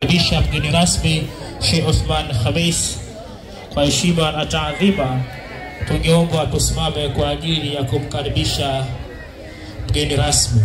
Kisha mgeni rasmi Sheikh Uthman Khamis, kwa heshima na taadhima tungeomba tusimame kwa ajili ya kumkaribisha mgeni rasmi.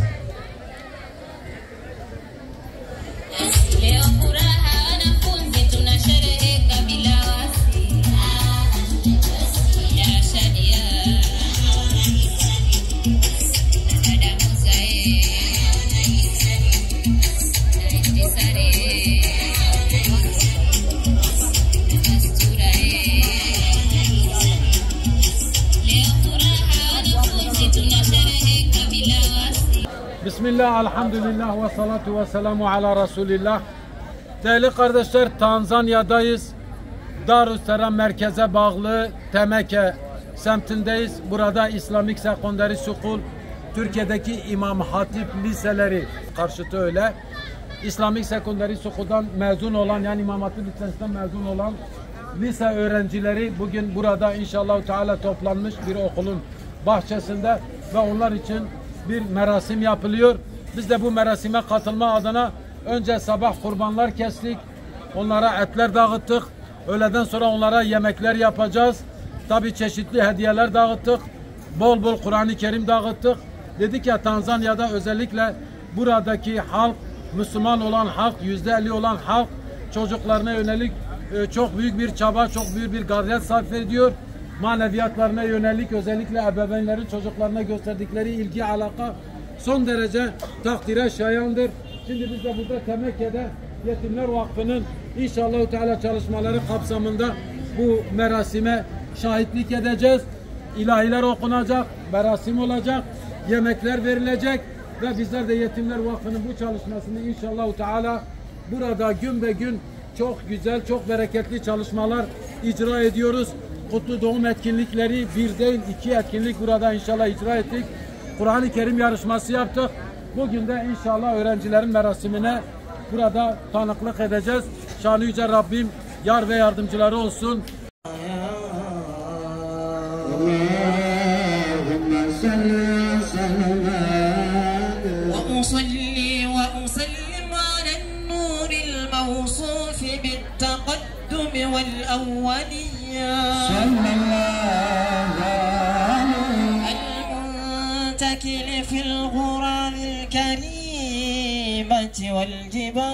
Bismillah, elhamdülillah ve salatu ve selamu ala Resulillah. Değerli kardeşler, Tanzanya'dayız. Darüsselam merkeze bağlı Temeke semtindeyiz. Burada İslamik Secondary School, Türkiye'deki İmam Hatip liseleri karşıtı öyle. İslamik Secondary School'dan mezun olan, yani İmam Hatip lisesinden mezun olan lise öğrencileri bugün burada inşallah Teala toplanmış bir okulun bahçesinde ve onlar için bir merasim yapılıyor. Biz de bu merasime katılma adına önce sabah kurbanlar kestik. Onlara etler dağıttık. Öğleden sonra onlara yemekler yapacağız. Tabii çeşitli hediyeler dağıttık. Bol bol Kur'an-ı Kerim dağıttık. Dedik ya, Tanzanya'da özellikle buradaki halk, Müslüman olan halk, %50 olan halk çocuklarına yönelik çok büyük bir çaba, çok büyük bir gayret sarf ediyor. Maneviyatlarına yönelik özellikle ebeveynlerin çocuklarına gösterdikleri ilgi, alaka son derece takdire şayandır. Şimdi biz de burada Temeke'de Yetimler Vakfı'nın inşallah Teala çalışmaları kapsamında bu merasime şahitlik edeceğiz. İlahiler okunacak, merasim olacak, yemekler verilecek ve bizler de Yetimler Vakfı'nın bu çalışmasını inşallah Teala burada gün be gün çok güzel, çok bereketli çalışmalar icra ediyoruz. Kutlu doğum etkinlikleri bir değil 2 etkinlik burada inşallah icra ettik. Kur'an-ı Kerim yarışması yaptık. Bugün de inşallah öğrencilerin merasimine burada tanıklık edeceğiz. Şanı Yüce Rabbim yar ve yardımcıları olsun. المنتكل في الغراب الكريمة والجبال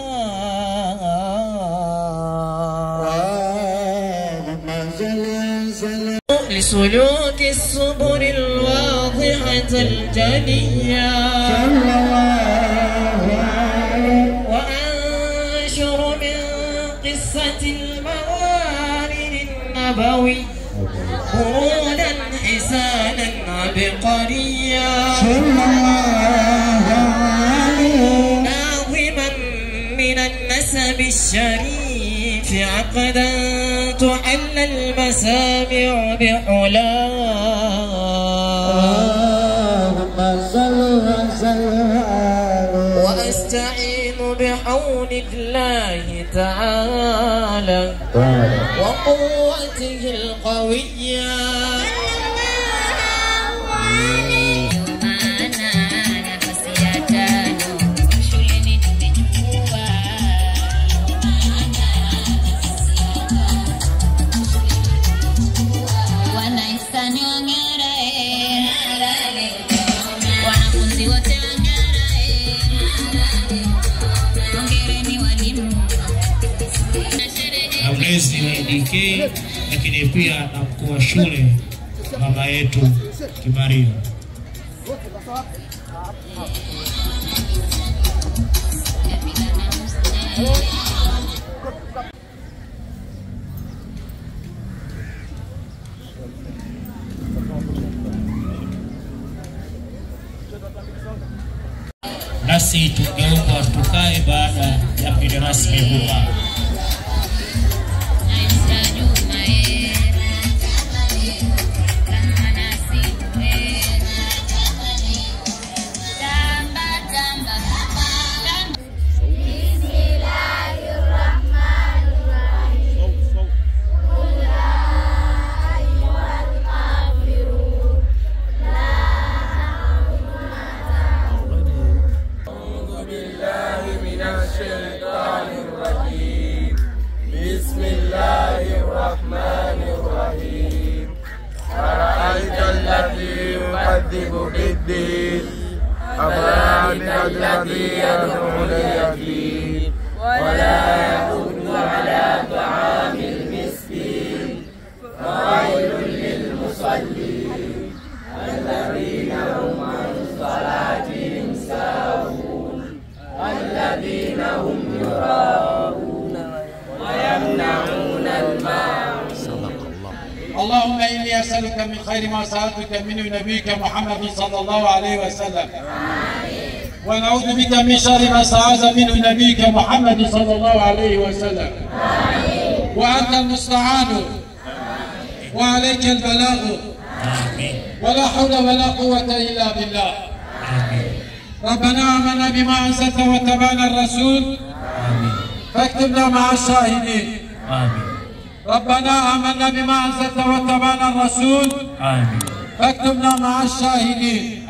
لسلوك السبل الواضحة الجلية وأنشر من قصة الموارد النبوي قرونا حسانا عبقريا ناظما من النسب الشريف عقدا تحل المسامع بحلاه وأستعين بحول الله تعالى وقوته القوية mlezi wa DK, lakini pia na mkuu wa shule mama yetu Kimario. basi tungeomba tukae baada ya mgeni rasmi huwa. بسم الله الرحمن الرحيم أرأيت الذي يكذب بالدين أفرأيت الذي يدعو اليتيم ولا يحض على طعام المسكين فويل للمصلين الذين هم عن صلاتهم ساهون الذين هم يراءون ويمنعون الماعون. اللهم إني أسألك من خير ما سألتك منه نبيك محمد صلى الله عليه وسلم ونعوذ بك من شر ما استعاذ منه نبيك محمد صلى الله عليه وسلم وأنت المستعان وعليك البلاغ ولا حول ولا قوة إلا بالله. ربنا آمنا بما أنزلت واتبعنا الرسول فاكتبنا مع الشاهدين. ربنا آمنا بما أنزلت واتبعنا الرسول فاكتبنا مع الشاهدين.